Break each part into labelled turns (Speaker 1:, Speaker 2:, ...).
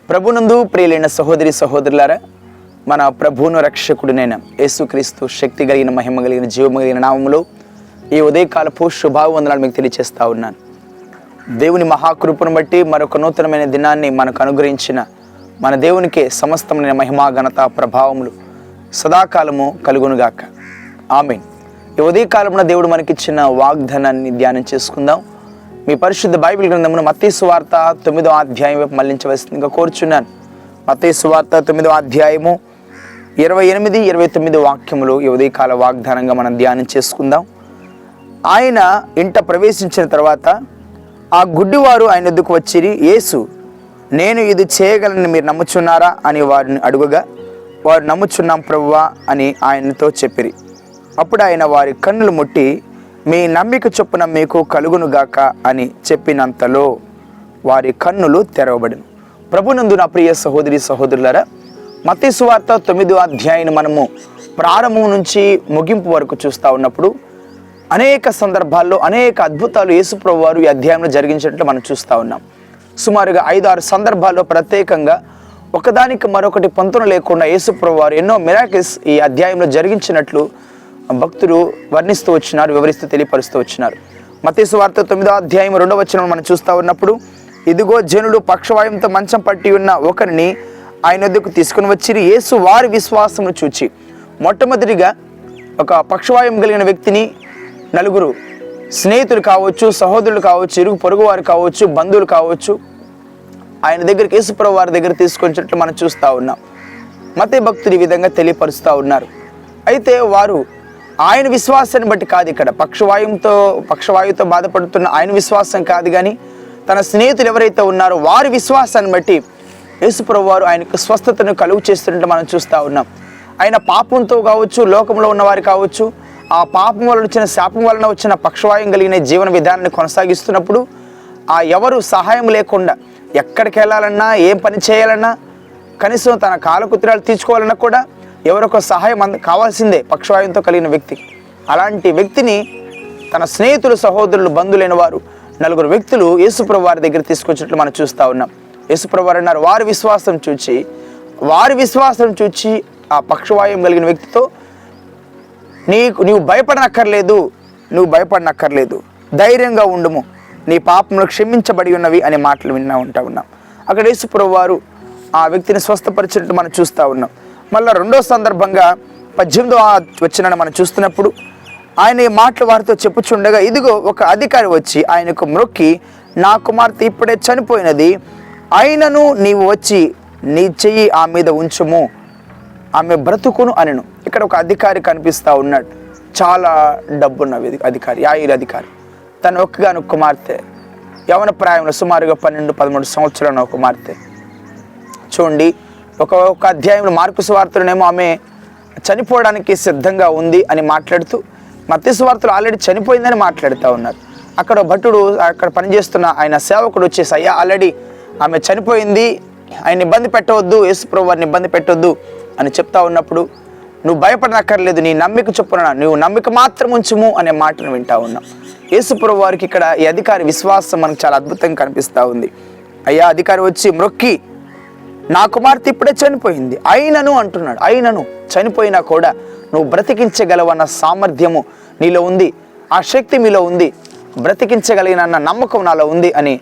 Speaker 1: ప్రభునందు ప్రియులైన సహోదరి సహోదరులారా, మన ప్రభువును రక్షకుడినైన యేసుక్రీస్తు శక్తి కలిగిన మహిమ కలిగిన జీవము కలిగిన నామములో ఈ ఉదయకాలపు శుభావందనాలు మీకు తెలియజేస్తా ఉన్నాను. దేవుని మహాకృపను బట్టి మరొక నూతనమైన దినాన్ని మనకు అనుగ్రహించిన మన దేవునికే సమస్తమైన మహిమా ఘనత ప్రభావములు సదాకాలము కలుగునుగాక. ఆమేన్. ఈ ఉదయకాలమున దేవుడు మనకిచ్చిన వాగ్దానాన్ని ధ్యానం చేసుకుందాం. మీ పరిశుద్ధ బైబిల్ గ్రంథమును మత్తయి సువార్త 9వ అధ్యాయం వైపు మళ్లించవలసిందిగా కోరుచున్నాను. మత్తయి సువార్త 9వ అధ్యాయము 28, 29 వాక్యములు ఈ ఉదయకాల వాగ్దానంగా మనం ధ్యానం చేసుకుందాం. ఆయన ఇంట ప్రవేశించిన తర్వాత ఆ గుడ్డివారు ఆయన వద్దకు వచ్చిరి. యేసు, నేను ఇది చేయగలని మీరు నమ్ముచున్నారా అని వారిని అడుగగా, వారు నమ్ముచున్నాం ప్రభువా అని ఆయనతో చెప్పిరి. అప్పుడు ఆయన వారి కన్నులు ముట్టి, మీ నమ్మిక చొప్పున మీకు కలుగునుగాక అని చెప్పినంతలో వారి కన్నులు తెరవబడిను. ప్రభునందు నా ప్రియ సహోదరి సహోదరులారా, మత్తయి సువార్త 9వ అధ్యాయాన్ని మనము ప్రారంభం నుంచి ముగింపు వరకు చూస్తూ ఉన్నప్పుడు అనేక సందర్భాల్లో అనేక అద్భుతాలు యేసు ప్రభు వారు ఈ అధ్యాయంలో జరిగించినట్లు మనం చూస్తూ ఉన్నాం. సుమారుగా 5-6 సందర్భాల్లో ప్రత్యేకంగా ఒకదానికి మరొకటి పొంతన లేకుండా యేసు ప్రభు వారు ఎన్నో మిరాకిల్స్ ఈ అధ్యాయంలో జరిగించినట్లు భక్తులు వర్ణిస్తూ వచ్చినారు, వివరిస్తూ తెలియపరుస్తూ వచ్చినారు. మత్తయి సువార్త 9వ అధ్యాయం 2వ వచనం మనం చూస్తూ ఉన్నప్పుడు, ఇదిగో జనులు పక్షవాయువుతో మంచం పట్టి ఉన్న ఒకరిని ఆయన వద్దకు తీసుకుని వచ్చిరి. యేసు వారి విశ్వాసమును చూచి, మొట్టమొదటిగా ఒక పక్షవాయువు కలిగిన వ్యక్తిని నలుగురు స్నేహితులు కావచ్చు, సహోదరులు కావచ్చు, ఇరుగు పొరుగు వారు కావచ్చు, బంధువులు కావచ్చు, ఆయన దగ్గరికి యేసు ప్రభు వారి దగ్గర తీసుకొచ్చినట్లు మనం చూస్తూ ఉన్నాం. మత్తయి భక్తులు ఈ విధంగా తెలియపరుస్తూ ఉన్నారు. అయితే వారు ఆయన విశ్వాసాన్ని బట్టి కాదు, ఇక్కడ పక్షవాయువుతో బాధపడుతున్న ఆయన విశ్వాసం కాదు, కానీ తన స్నేహితులు ఎవరైతే ఉన్నారో వారి విశ్వాసాన్ని బట్టి యేసు ప్రభు వారు ఆయనకు స్వస్థతను కలుగు చేస్తున్నట్టు మనం చూస్తూ ఉన్నాం. ఆయన పాపంతో కావచ్చు, లోకంలో ఉన్నవారు కావచ్చు, ఆ పాపం వలన వచ్చిన శాపం వలన వచ్చిన పక్షవాయువు కలిగిన జీవన విధానాన్ని కొనసాగిస్తున్నప్పుడు ఆ ఎవరు సహాయం లేకుండా ఎక్కడికి వెళ్ళాలన్నా, ఏం పని చేయాలన్నా, కనీసం తన కాలకృత్యాలు తీర్చుకోవాలన్నా కూడా ఎవరొక సహాయం కావాల్సిందే పక్షవాయువుతో కలిగిన వ్యక్తి. అలాంటి వ్యక్తిని తన స్నేహితులు, సహోదరులు, బంధువులైన వారు నలుగురు వ్యక్తులు యేసుప్రభు వారి దగ్గర తీసుకొచ్చినట్లు మనం చూస్తూ ఉన్నాం. యేసుప్రభు వారు అన్నారు, వారి విశ్వాసం చూచి ఆ పక్షవాయువు కలిగిన వ్యక్తితో, నీవు భయపడనక్కర్లేదు, ధైర్యంగా ఉండుము, నీ పాపములు క్షమించబడి ఉన్నవి అనే మాటలు ఉన్నాం. అక్కడ యేసుప్రభు వారు ఆ వ్యక్తిని స్వస్థపరిచినట్టు మనం చూస్తూ ఉన్నాం. మళ్ళీ రెండో సందర్భంగా 18వ వచనాన్ని మనం చూస్తున్నప్పుడు ఆయన ఈ మాటలు వారితో చెప్పుచుండగా, ఇదిగో ఒక అధికారి వచ్చి ఆయనకు మ్రొక్కి, నా కుమార్తె ఇప్పుడే చనిపోయినది, అయినను నీవు వచ్చి నీ చెయ్యి ఆ మీద ఉంచుము, ఆమె బ్రతుకును అనెను. ఇక్కడ ఒక అధికారి కనిపిస్తూ ఉన్నాడు. చాలా డబ్బున్న అధికారి, యాయిర్ అధికారి. తన ఒక్కగాను కుమార్తె, యవన ప్రాయంలో సుమారుగా 12-13 సంవత్సరాల కుమార్తె. చూడండి, ఒక అధ్యాయంలో మార్కు సువార్తలోనేమో ఆమె చనిపోవడానికి సిద్ధంగా ఉంది అని మాట్లాడుతూ, మత్తయి సువార్తలో ఆల్రెడీ చనిపోయిందని మాట్లాడుతూ ఉన్నారు. అక్కడ భటుడు, అక్కడ పనిచేస్తున్న ఆయన సేవకుడు వచ్చేసి, అయ్యా ఆల్రెడీ ఆమె చనిపోయింది, ఆయన ఇబ్బంది పెట్టవద్దు, యేసు ప్రభు వారిని ఇబ్బంది పెట్టవద్దు అని చెప్తా ఉన్నప్పుడు, నువ్వు భయపడనక్కర్లేదు, నీ నమ్మిక చొప్పున నువ్వు నమ్మిక మాత్రం ఉంచుము అనే మాటను వింటా ఉన్నాం. యేసు ప్రభు వారికి ఇక్కడ ఈ అధికారి విశ్వాసం మనకు చాలా అద్భుతంగా కనిపిస్తూ ఉంది. అయ్యా అధికారి వచ్చి మ్రొక్కి, నా కుమార్తె ఇప్పుడే చనిపోయింది, అయినను అంటున్నాడు. అయినను చనిపోయినా కూడా నువ్వు బ్రతికించగలవన్న సామర్థ్యము నీలో ఉంది, ఆ శక్తి మీలో ఉంది, బ్రతికించగలిగిన నమ్మకం నాలో ఉంది అని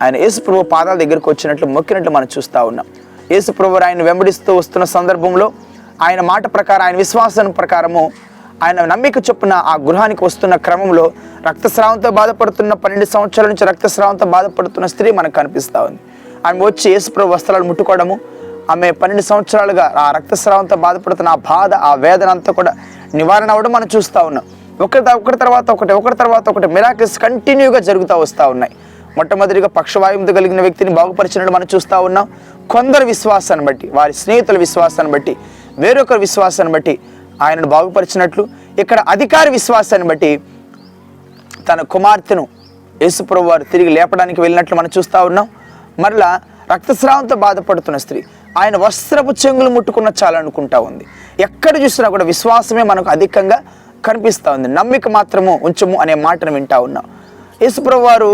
Speaker 1: ఆయన యేసుప్రభు పాదాల దగ్గరకు వచ్చినట్లు మొక్కినట్లు మనం చూస్తూ ఉన్నాం. యేసుప్రభు ఆయన వెంబడిస్తూ వస్తున్న సందర్భంలో ఆయన మాట ప్రకారం, ఆయన విశ్వాసం ప్రకారము, ఆయన నమ్మిక చొప్పున ఆ గృహానికి వస్తున్న క్రమంలో రక్తస్రావంతో బాధపడుతున్న 12 సంవత్సరాల నుంచి రక్తస్రావంతో బాధపడుతున్న స్త్రీ మనకు కనిపిస్తూ ఉంది. ఆమె వచ్చి యేసుప్రభు వస్త్రాలు ముట్టుకోవడము, ఆమె 12 సంవత్సరాలుగా ఆ రక్తస్రావంతో బాధపడుతున్న ఆ బాధ, ఆ వేదన అంతా కూడా నివారణ అవ్వడం మనం చూస్తూ ఉన్నాం. ఒకటి తర్వాత ఒకటి మిరాకిల్స్ కంటిన్యూగా జరుగుతూ వస్తూ ఉన్నాయి. మొట్టమొదటిగా పక్షవాయువుతో కలిగిన వ్యక్తిని బాగుపరిచినట్టు మనం చూస్తూ ఉన్నాం. కొందరు విశ్వాసాన్ని బట్టి, వారి స్నేహితుల విశ్వాసాన్ని బట్టి, వేరొకరి విశ్వాసాన్ని బట్టి ఆయనను బాగుపరిచినట్లు, ఇక్కడ అధికారి విశ్వాసాన్ని బట్టి తన కుమార్తెను యేసుప్రభు వారు తిరిగి లేపడానికి వెళ్ళినట్లు మనం చూస్తూ ఉన్నాం. మరలా రక్తస్రావంతో బాధపడుతున్న స్త్రీ ఆయన వస్త్రపు చెంగులు ముట్టుకున్న చాలనుకుంటా ఉంది. ఎక్కడ చూసినా కూడా విశ్వాసమే మనకు అధికంగా కనిపిస్తూ ఉంది. నమ్మిక మాత్రము ఉంచము అనే మాటను వింటా ఉన్నాం. యేసుప్రభు వారు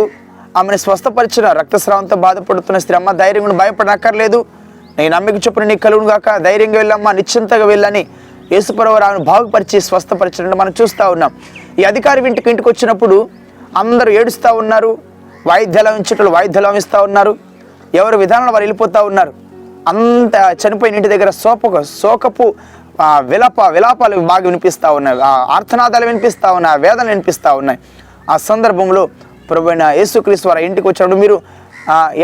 Speaker 1: ఆమెను స్వస్థపరిచిన రక్తస్రావంతో బాధపడుతున్న స్త్రీ, అమ్మ ధైర్యం భయపడనక్కర్లేదు, నీ నమ్మిక చొప్పున నీ కలుగును గాక, ధైర్యంగా వెళ్ళమ్మా, నిశ్చింతగా వెళ్ళని యేసుప్రభువారు ఆమెను బాగుపరిచి స్వస్థపరిచినట్టు మనం చూస్తూ ఉన్నాం. ఈ అధికారి ఇంటికి వచ్చినప్పుడు అందరూ ఏడుస్తూ ఉన్నారు, వాయిద్యాలు ఇచ్చేటోళ్ళు వాయిద్యాలు ఇస్తూ ఉన్నారు, ఎవరి విధానంలో వారు వెళ్ళిపోతూ ఉన్నారు. అంత చనిపోయిన ఇంటి దగ్గర శోకపు విలాపాలు బాగా వినిపిస్తూ ఉన్నాయి, ఆర్తనాదాలు వినిపిస్తూ ఉన్నాయి, వేదనలు వినిపిస్తూ ఉన్నాయి. ఆ సందర్భంలో ప్రభువైన యేసుక్రీస్తు వారు ఇంటికి వచ్చినప్పుడు మీరు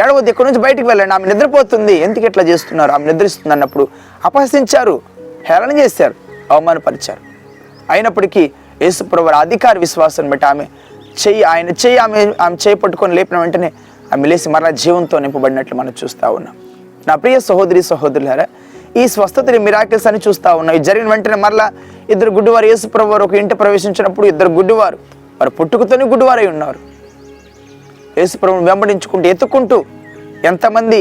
Speaker 1: ఏడవద్దు, ఎక్కడి నుంచి బయటికి వెళ్ళండి, ఆమె నిద్రపోతుంది, ఎందుకు ఇట్లా చేస్తున్నారు, ఆమె నిద్రిస్తుంది అన్నప్పుడు అపహసించారు, హేళన చేశారు, అవమానపరిచారు. అయినప్పటికీ యేసు ప్రభువు అధికారి విశ్వాసాన్ని బట్టి ఆమె చెయ్యి పట్టుకొని లేపిన వెంటనే ఆమె లేచి మరలా జీవంతో నింపబడినట్లు మనం చూస్తూ ఉన్నాం. నా ప్రియ సహోదరి సహోదరులారా, ఈ స్వస్థతని మిరాకిల్స్ అని చూస్తూ ఉన్నాం. ఇది జరిగిన వెంటనే మరలా ఇద్దరు గుడ్డివారు యేసు ప్రభువు వారు ఒక ఇంటి ప్రవేశించినప్పుడు ఇద్దరు గుడ్డివారు, వారు పుట్టుకతోనే గుడ్డివారై ఉన్నారు. యేసు ప్రభువుని వెంబడించుకుంటూ ఎత్తుకుంటూ ఎంతమంది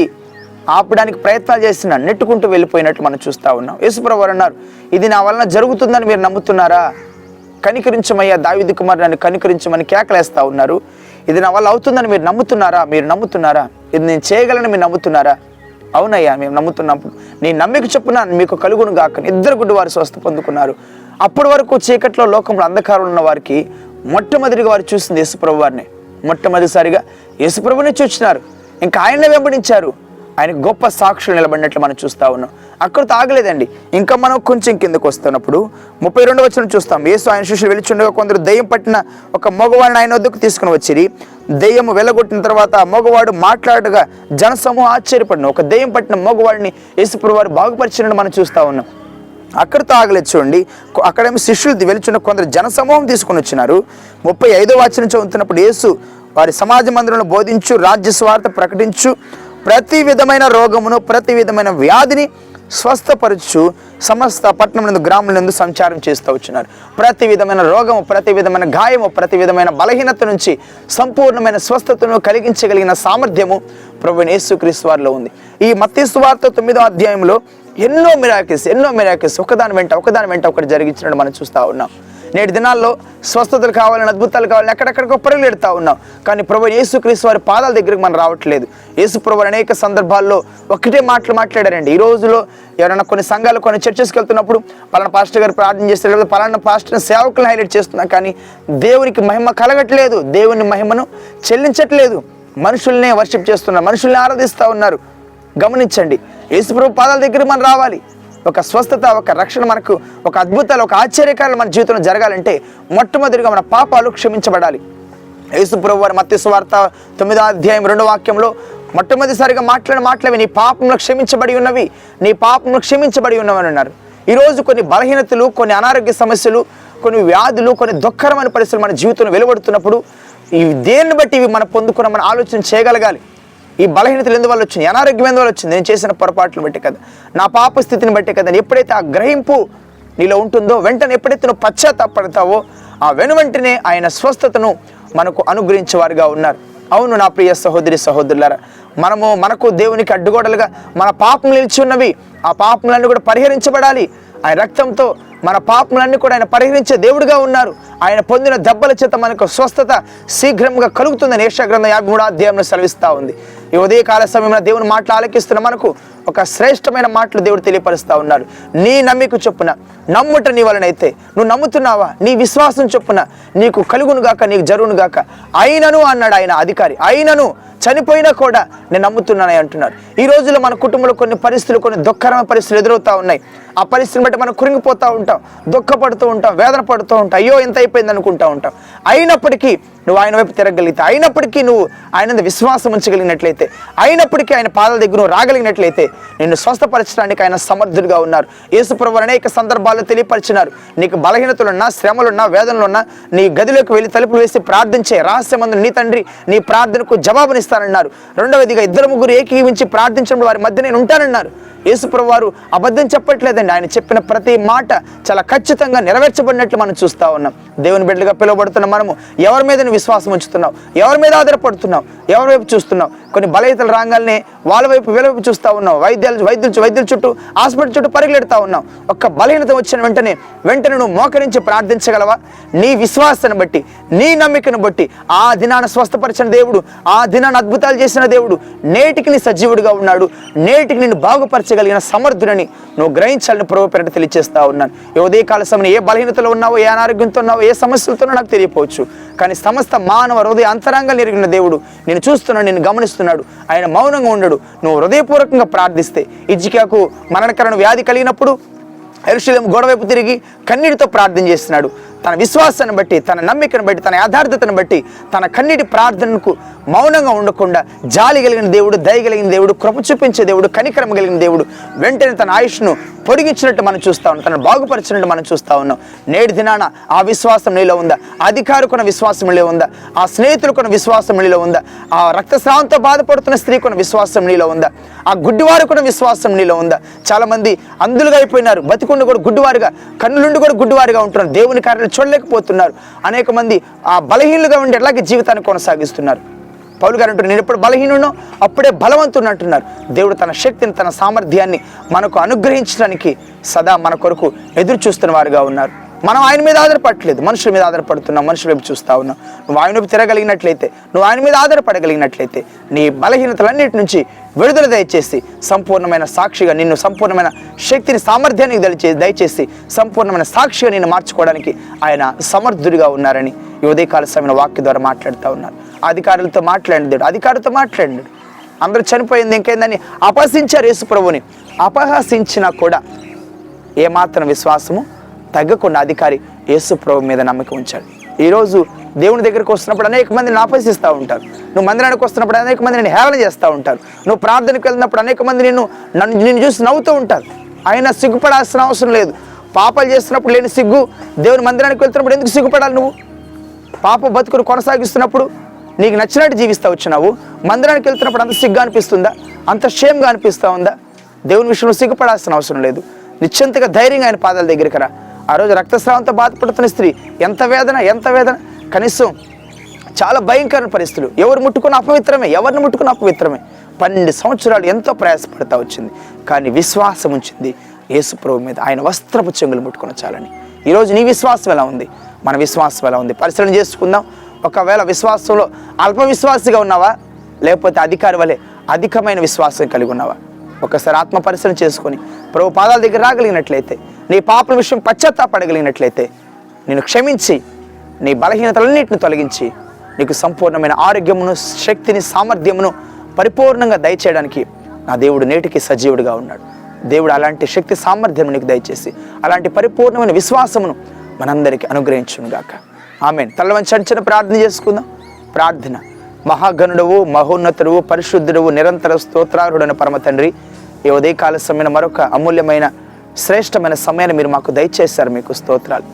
Speaker 1: ఆపడానికి ప్రయత్నాలు చేసినా నెట్టుకుంటూ వెళ్ళిపోయినట్లు మనం చూస్తూ ఉన్నాం. యేసు ప్రభువు వారు అన్నారు, ఇది నా వలన జరుగుతుందని మీరు నమ్ముతున్నారా? కనికరించమయ్యా దావీదు కుమారుడు, నన్ను కనికరించమని కేకలేస్తూ ఉన్నారు. ఇది నా వల్ల అవుతుందని మీరు నమ్ముతున్నారా? ఇది నేను చేయగలని మీరు నమ్ముతున్నారా? అవునయ్యా, మేము నమ్ముతున్నప్పుడు నీ నమ్మిక చొప్పున మీకు కలుగును గాక. ఇద్దరు గుడ్డివారు స్వస్థ పొందుకున్నారు. అప్పటి వరకు చీకట్లో లోకంలో అంధకారంలో ఉన్న వారికి మొట్టమొదటిగా వారు చూసింది యేసుప్రభు వారిని. మొట్టమొదటిసారిగా యేసుప్రభుని చూసినారు, ఇంకా ఆయన్నే వెంబడించారు. ఆయన గొప్ప సాక్షులు నిలబడినట్లు మనం చూస్తూ ఉన్నాం. అక్కడితో ఆగలేదండి, ఇంకా మనం కొంచెం కిందకు వస్తున్నప్పుడు 32వ వచనం చూస్తాం. యేసు ఆయన శిష్యులు వెలుచుండగా కొందరు దెయ్యం పట్టిన ఒక మగవాడిని ఆయన వద్దకు తీసుకుని వచ్చిరి. దెయ్యము వెళ్ళగొట్టిన తర్వాత ఆ మగవాడు మాట్లాడగా జనసమూహం ఆశ్చర్యపడిన ఒక దెయ్యం పట్టిన మగవాడిని యేసుప్రభువు వారు బాగుపరిచినట్టు మనం చూస్తూ ఉన్నాం. అక్కడితో ఆగలేదు చూడండి. అక్కడేమో శిష్యులు వెలుచున్న కొందరు జనసమూహం తీసుకుని వచ్చినారు. 35వ వచనం చదువుతున్నప్పుడు యేసు వారి సమాజ మందిరంలో బోధించు, రాజ్య స్వార్థ ప్రకటించు, ప్రతి విధమైన రోగమును ప్రతి విధమైన వ్యాధిని స్వస్థపరచు సమస్త పట్టణం గ్రాములందు సంచారం చేస్తూ వచ్చినారు. ప్రతి విధమైన రోగము, ప్రతి విధమైన గాయము, ప్రతి విధమైన బలహీనత నుంచి సంపూర్ణమైన స్వస్థతను కలిగించగలిగిన సామర్థ్యము ప్రభువైన యేసుక్రీస్తు వారిలో ఉంది. ఈ మత్తయి సువార్త 9వ అధ్యాయంలో ఎన్నో మిరాకిల్స్ ఒకదాని వెంట ఒకటి జరిగించినట్టు మనం చూస్తూ ఉన్నాం. నేటి దినాల్లో స్వస్థతలు కావాలని, అద్భుతాలు కావాలని ఎక్కడెక్కడికో పరుగులు ఎడుతూ ఉన్నాం. కానీ ప్రభువైన యేసుక్రీస్తు వారి పాదాల దగ్గరికి మనం రావట్లేదు. యేసు ప్రభువు అనేక సందర్భాల్లో ఒకటే మాట్లాడారండి. ఈ రోజులో ఎవరైనా కొన్ని సంఘాలు కొన్ని చర్చెస్కి వెళ్తున్నప్పుడు పలానా పాస్టర్ గారు ప్రార్థన చేస్తారు, లేదా పలానా పాస్టర్ సేవకులను హైలైట్ చేస్తున్నాం, కానీ దేవునికి మహిమ కలగట్లేదు, దేవుని మహిమను చెల్లించట్లేదు. మనుషుల్నే వర్షిప్ చేస్తున్నారు, మనుషుల్ని ఆరాధిస్తూ ఉన్నారు. గమనించండి, యేసు ప్రభు పాదాల దగ్గర మనం రావాలి. ఒక స్వస్థత, ఒక రక్షణ, మనకు ఒక అద్భుతాలు, ఒక ఆశ్చర్యకాలు మన జీవితంలో జరగాలంటే మొట్టమొదటిగా మన పాపాలు క్షమించబడాలి. యేసు ప్రభువు వారు మత్తయి సువార్త 9వ అధ్యాయం 2వ వాక్యంలో మొట్టమొదటిసారిగా మాట్లాడవి నీ పాపములు క్షమించబడి ఉన్నవి అని అన్నారు. ఈరోజు కొన్ని బలహీనతలు, కొన్ని అనారోగ్య సమస్యలు, కొన్ని వ్యాధులు, కొన్ని దుఃఖరమైన పరిస్థితులు మన జీవితంలో వెలువడుతున్నప్పుడు ఇవి దేన్ని బట్టి ఇవి మనం పొందుకున్న మనం ఆలోచన చేయగలగాలి. ఈ బలహీనతలు ఎందువల్ల వచ్చింది, అనారోగ్యం ఎందువల్ల వచ్చింది, నేను చేసిన పొరపాట్లు బట్టి కదా, నా పాప స్థితిని బట్టి కదా. ఎప్పుడైతే ఆ గ్రహింపు నీలో ఉంటుందో, వెంటనే ఎప్పుడైతే నువ్వు పశ్చాత్తాపడతావో, ఆ వెనువెంటనే ఆయన స్వస్థతను మనకు అనుగ్రహించేవారుగా ఉన్నారు. అవును నా ప్రియ సహోదరి సహోదరులారా, మనకు దేవునికి అడ్డుగోడలుగా మన పాపం నిలిచి ఉన్నవి, ఆ పాపములన్నీ కూడా పరిహరించబడాలి. ఆయన రక్తంతో మన పాపములన్నీ కూడా ఆయన పరిహరించే దేవుడుగా ఉన్నారు. ఆయన పొందిన దెబ్బల చేత మనకు స్వస్థత శీఘ్రంగా కలుగుతుందని యెషయా గ్రంథం 53వ అధ్యాయంలో సెలవిస్తూ ఉంది. ఈ ఉదయకాల సమయంలో దేవుని మాటలు ఆలకిస్తున్న మనకు ఒక శ్రేష్టమైన మాటలు దేవుడు తెలియపరుస్తూ ఉన్నాడు. నీ నమ్మిక చొప్పున, నమ్ముట నీ వలనైతే, నువ్వు నమ్ముతున్నావా, నీ విశ్వాసం చొప్పున నీకు కలుగును గాక, నీకు జరుగును గాక. అయినను అన్నాడు ఆయన అధికారి, అయినను చనిపోయినా కూడా నేను నమ్ముతున్నానని అంటున్నారు. ఈ రోజుల్లో మన కుటుంబంలో కొన్ని పరిస్థితులు, కొన్ని దుఃఖకరమైన పరిస్థితులు ఎదురవుతూ ఉన్నాయి. ఆ పరిస్థితిని బట్టి మనం కురింగిపోతూ ఉంటాం, దుఃఖపడుతూ ఉంటాం, వేదన పడుతూ ఉంటాం, అయ్యో ఎంత అయిపోయింది అనుకుంటూ ఉంటాం. అయినప్పటికీ నువ్వు ఆయన వైపు తిరగలిగితే, అయినప్పటికీ నువ్వు ఆయన విశ్వాసం ఉంచగలిగినట్లయితే, అయినప్పటికీ ఆయన పాదాల దగ్గర నువ్వు రాగలిగినట్లయితే నిన్ను స్వస్థపరచడానికి ఆయన సమర్థుడిగా ఉన్నారు. యేసు ప్రభువు అనేక సందర్భాల్లో తెలియపరిచినారు. నీకు బలహీనతలున్నా, శ్రమలున్నా, వేదనలున్నా నీ గదిలోకి వెళ్ళి తలుపులు వేసి ప్రార్థించే రహస్యమందు నీ తండ్రి నీ ప్రార్థనకు జవాబునిస్తానన్నారు. రెండవదిగా 2-3 ఏకీవించి ప్రార్థించడం వారి మధ్య నేను ఉంటానన్నారు. యేసు ప్రభువు వారు అబద్ధం చెప్పట్లేదండి. ఆయన చెప్పిన ప్రతి మాట చాలా ఖచ్చితంగా నెరవేర్చబడినట్లు మనం చూస్తూ ఉన్నాం. దేవుని బిడ్డలుగా పిలువబడుతున్న మనము ఎవరి మీద విశ్వాసం ఉంచుతున్నావు, ఎవరి మీద ఆధారపడుతున్నావు, ఎవరి వైపు చూస్తున్నావు? కొన్ని కొన్ని బలహీనతలు రాగానే వాళ్ళ వైపు వీళ్ళ వైపు చూస్తూ ఉన్నావు. వైద్యుల చుట్టూ హాస్పిటల్ చుట్టూ పరిగెడతా ఉన్నావు. ఒక్క బలహీనత వచ్చిన వెంటనే నువ్వు మోకరించి ప్రార్థించగలవా? నీ విశ్వాసాన్ని బట్టి, నీ నమ్మికను బట్టి ఆ దినాన స్వస్థపరిచిన దేవుడు, ఆ దినాన్ని అద్భుతాలు చేసిన దేవుడు నేటికి నీ సజీవుడిగా ఉన్నాడు. నేటికి నిన్ను బాగుపరచగలిగిన సమర్థుడని నువ్వు గ్రహించాలని ప్రభు పేరిట తెలియజేస్తా ఉన్నాను. ఈ ఉదయకాల సమయంలో ఏ బలహీనతలో ఉన్నావో, ఏ అనారోగ్యంతో ఉన్నావో, ఏ సమస్యలతోనో నాకు తెలియపోవచ్చు. కానీ సమస్త మానవ హృదయ అంతరంగాలు ఎరిగిన దేవుడు నిన్ను చూస్తున్నాడు, నిన్ను గమనిస్తున్నాడు. ఆయన మౌనంగా ఉండడు. నువ్వు హృదయపూర్వకంగా ప్రార్థిస్తే, హిజ్కియాకు మరణకరణ వ్యాధి కలిగినప్పుడు యెరూషలేము గోడవైపు తిరిగి కన్నీటితో ప్రార్థన చేస్తున్నాడు. తన విశ్వాసాన్ని బట్టి, తన నమ్మికను బట్టి, తన యథార్థతను బట్టి, తన కన్నీటి ప్రార్థనకు మౌనంగా ఉండకుండా జాలి కలిగిన దేవుడు, దయ కలిగిన దేవుడు, కృప చూపించే దేవుడు, కనికరం కలిగిన దేవుడు వెంటనే తన ఆయుష్ను పొడిగించినట్టు మనం చూస్తూ ఉన్నాం. తనను బాగుపరిచినట్టు మనం చూస్తూ ఉన్నాం. నేటి దినాన ఆ విశ్వాసం నీలో ఉందా? అధికారికున్న విశ్వాసం నీలో ఉందా? ఆ స్నేహితులకున్న విశ్వాసం నీలో ఉందా? ఆ రక్తస్రావంతో బాధపడుతున్న స్త్రీకున్న విశ్వాసం నీలో ఉందా? ఆ గుడ్డివారుకున్న విశ్వాసం నీలో ఉందా? చాలా మంది అందులుగా అయిపోయినారు. బతికుండి కూడా గుడ్డివారుగా, కన్నులుండి కూడా గుడ్డివారుగా ఉంటున్నారు. దేవుని కార్యాలు చూడలేకపోతున్నారు. అనేక మంది ఆ బలహీనులుగా ఉండి ఎట్లాగే జీవితాన్ని కొనసాగిస్తున్నారు. పౌలు గారు అంటున్నారు, నేను ఎప్పుడు బలహీనునో అప్పుడే బలవంతుడు అంటున్నారు. దేవుడు తన శక్తిని, తన సామర్థ్యాన్ని మనకు అనుగ్రహించడానికి సదా మన కొరకు ఎదురు చూస్తున్న వారుగా ఉన్నారు. మనం ఆయన మీద ఆధారపడట్లేదు, మనుషుల మీద ఆధారపడుతున్నాం, మనుషుల వైపు చూస్తూ ఉన్నాం. నువ్వు ఆయన వైపు తిరగలిగినట్లయితే, నువ్వు ఆయన మీద ఆధారపడగలిగినట్లయితే నీ బలహీనతలన్నిటి నుంచి విడుదల దయచేసి సంపూర్ణమైన సాక్షిగా నిన్ను, సంపూర్ణమైన శక్తిని, సామర్థ్యానికి దయచేసి సంపూర్ణమైన సాక్షిగా నిన్ను మార్చుకోవడానికి ఆయన సమర్థుడిగా ఉన్నారని ఈ ఉదయకాల సమయంలో వాక్య ద్వారా మాట్లాడుతూ ఉన్నారు. అధికారులతో మాట్లాడినాడు, అధికారులతో మాట్లాడినాడు. అందరూ చనిపోయింది ఇంకేందని అపహసించారు. యేసు ప్రభువుని అపహసించినా కూడా ఏమాత్రం విశ్వాసము తగ్గకుండా అధికారి యేసు ప్రభు మీద నమ్మకం ఉంచాడు. ఈరోజు దేవుని దగ్గరికి వస్తున్నప్పుడు అనేక మందిని ఆపేసిస్తూ ఉంటారు. నువ్వు మందిరానికి వస్తున్నప్పుడు అనేక మంది నేను హేళన చేస్తూ ఉంటారు. నువ్వు ప్రార్థనకు వెళ్ళినప్పుడు అనేక మంది నిన్ను చూసి నవ్వుతూ ఉంటారు. అయినా సిగ్గుపడాల్సిన అవసరం లేదు. పాపాలు చేస్తున్నప్పుడు లేని సిగ్గు దేవుని మందిరానికి వెళ్తున్నప్పుడు ఎందుకు సిగ్గుపడాలి? నువ్వు పాప బతుకును కొనసాగిస్తున్నప్పుడు నీకు నచ్చినట్టు జీవిస్తూ వచ్చినావు. మందిరానికి వెళ్తున్నప్పుడు అంత సిగ్గు అనిపిస్తుందా? అంత షేమ్గా అనిపిస్తూ ఉందా? దేవుని విషయంలో సిగ్గుపడాల్సిన అవసరం లేదు. నిశ్చింతగా ధైర్యంగా ఆయన పాదాల దగ్గరికి రా. ఆ రోజు రక్తస్రావంతో బాధపడుతున్న స్త్రీ ఎంత వేదన. కనీసం చాలా భయంకరమైన పరిస్థితులు. ఎవరిని ముట్టుకున్న అపవిత్రమే. 12 సంవత్సరాలు ఎంతో ప్రయాసపడతా వచ్చింది. కానీ విశ్వాసం ఉంచింది యేసు ప్రభు మీద. ఆయన వస్త్రపు చెంగులు ముట్టుకున్న చాలని. ఈరోజు నీ విశ్వాసం ఎలా ఉంది? మన విశ్వాసం ఎలా ఉంది? పరిశీలన చేసుకుందాం. ఒకవేళ విశ్వాసంలో అల్ప విశ్వాసిగా ఉన్నావా, లేకపోతే అధికారి వలె అధికమైన విశ్వాసం కలిగి ఉన్నావా? ఒకసారి ఆత్మ పరిశీలన చేసుకొని ప్రభు పాదాల దగ్గర రాగలిగినట్లయితే, నీ పాపల విషయం పశ్చాత్తాపడగలిగినట్లయితే, నేను క్షమించి నీ బలహీనతలన్నింటిని తొలగించి నీకు సంపూర్ణమైన ఆరోగ్యమును, శక్తిని, సామర్థ్యమును పరిపూర్ణంగా దయచేయడానికి నా దేవుడు నేటికి సజీవుడిగా ఉన్నాడు. దేవుడు అలాంటి శక్తి, సామర్థ్యం నీకు దయచేసి అలాంటి పరిపూర్ణమైన విశ్వాసమును మనందరికీ అనుగ్రహించునుగాక. ఆమేన్. తల వంచి ప్రార్థన చేసుకుందాం. ప్రార్థన. మహాగణుడవు, మహోన్నతుడవు, పరిశుద్ధుడవు, నిరంతర స్తోత్రార్హుడైన పరమ తండ్రి, ఈ ఉదయకాల సమయం మరొక అమూల్యమైన శ్రేష్టమైన సమయాన్ని మీరు మాకు దయచేశారు. మీకు స్తోత్రాలు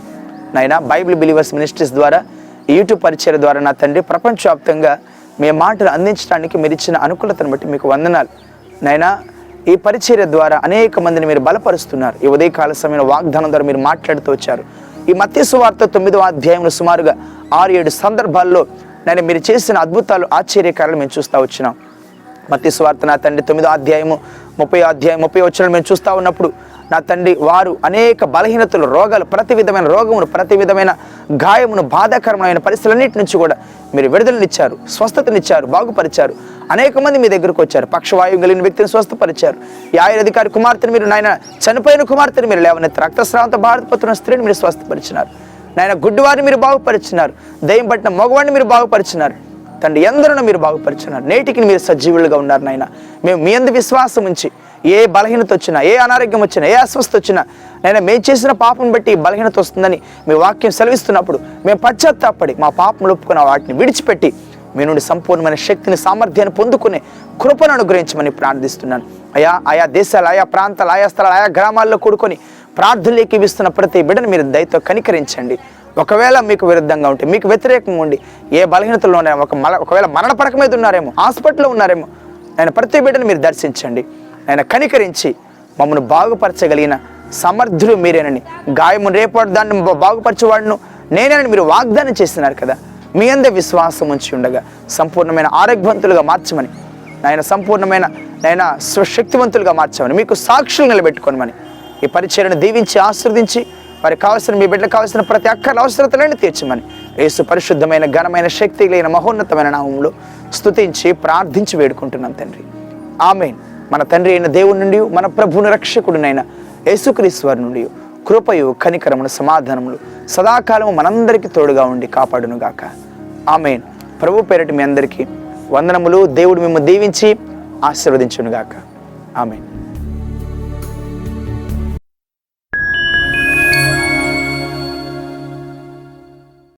Speaker 1: నాయనా. బైబిల్ బిలీవర్స్ మినిస్ట్రీస్ ద్వారా, యూట్యూబ్ పరిచయం ద్వారా నా తండ్రి ప్రపంచవ్యాప్తంగా మీ మాటలు అందించడానికి మీరు ఇచ్చిన అనుకూలతను బట్టి మీకు వందనాలు నాయనా. ఈ పరిచర్య ద్వారా అనేక మందిని మీరు బలపరుస్తున్నారు. ఈ ఉదయకాల సమయంలో వాగ్దానం ద్వారా మీరు మాట్లాడుతూ వచ్చారు. ఈ మత్తయి సువార్త 9వ అధ్యాయంలో సుమారుగా 6-7 సందర్భాల్లో నేను మీరు చేసిన అద్భుతాలు, ఆశ్చర్యకారాలు మేము చూస్తూ వచ్చినాం. మత్తయి సువార్త నా తండ్రి 9వ అధ్యాయము 30 వచనాలు మేము చూస్తూ ఉన్నప్పుడు నా తండ్రి వారు అనేక బలహీనతలు, రోగాలు, ప్రతి విధమైన రోగమును, ప్రతి విధమైన గాయమును, బాధాకరమైన పరిస్థితులన్నిటి నుంచి కూడా మీరు విడుదలనిచ్చారు, స్వస్థతనిచ్చారు, బాగుపరిచారు. అనేక మంది మీ దగ్గరకు వచ్చారు. పక్షవాయువు కలిగిన వ్యక్తిని స్వస్థపరిచారు. ఈ అధికారి కుమార్తెను మీరు నాయన, చనిపోయిన కుమార్తెను మీరు లేవనెత్తి, రక్తస్రావంతో బాధపడుతున్న స్త్రీని మీరు స్వస్థపరిచినారు నాయన. గుడ్డివారిని మీరు బాగుపరిచినారు. దయ్యం పట్టిన మగవాడిని మీరు బాగుపరిచినారు తండ్రి. ఎందరూ మీరు బాగుపరిచినారు. నేటికి మీరు సజీవులుగా ఉన్నారు నాయన. మేము మీ అందు విశ్వాసం ఉంచి ఏ బలహీనత వచ్చినా, ఏ అనారోగ్యం వచ్చినా, ఏ అస్వస్థ వచ్చినా నేను మేము చేసిన పాపం బట్టి బలహీనత వస్తుందని మీ వాక్యం సెలవిస్తున్నప్పుడు మేము పశ్చాత్తాపడి మా పాపం ఒప్పుకున్న వాటిని విడిచిపెట్టి మీ నుండి సంపూర్ణమైన శక్తిని, సామర్థ్యాన్ని పొందుకునే కృపను అనుగ్రహించమని ప్రార్థిస్తున్నాను. ఆయా దేశాలు, ఆయా ప్రాంతాలు, ఆయా స్థలాలు, ఆయా గ్రామాల్లో కూడుకొని ప్రార్థనలోకి ఇస్తున్న ప్రతి బిడ్డను మీరు దయతో కనికరించండి. ఒకవేళ మీకు విరుద్ధంగా ఉంటే, మీకు వ్యతిరేకంగా ఉండి ఏ బలహీనతలో ఉన్నారేమో, ఒకవేళ మరణ పడక మీద ఉన్నారేమో, హాస్పిటల్లో ఉన్నారేమో, ఆయన ప్రతి బిడ్డను మీరు దర్శించండి. ఆయన కనికరించి మమ్మల్ని బాగుపరచగలిగిన సమర్థులు మీరేనని, గాయము రేపాడు దాన్ని బాగుపరచేవాడును నేనేనని మీరు వాగ్దానం చేస్తున్నారు కదా. మీ అందే విశ్వాసం ఉంచి ఉండగా సంపూర్ణమైన ఆరోగ్యవంతులుగా మార్చమని నాయన సంపూర్ణమైన నాయన స్వశక్తివంతులుగా మార్చామని, మీకు సాక్షులు నిలబెట్టుకోనమని ఈ పరిచర్యను దీవించి ఆశీర్వదించి వారికి కావాల్సిన, మీ బిడ్డలకు కావాల్సిన ప్రతి అక్కల అవసరతలను తీర్చమని యేసు పరిశుద్ధమైన ఘనమైన శక్తి లేని మహోన్నతమైన నామములో స్తుతించి ప్రార్థించి వేడుకుంటున్నాం తండ్రి. ఆమేన్. మన తండ్రి అయిన దేవుని నుండి, మన ప్రభువును రక్షకుడినైన యేసుక్రీస్తు వారి నుండి కృపయు కనికరమును సమాధానములు సదాకాలము మనందరికీ తోడుగా ఉండి కాపాడునుగాక. ఆమేన్. ప్రభు పేరిట మీ అందరికీ వందనములు. దేవుడు మిమ్మల్ని దీవించి ఆశీర్వదించునుగాక. ఆమేన్.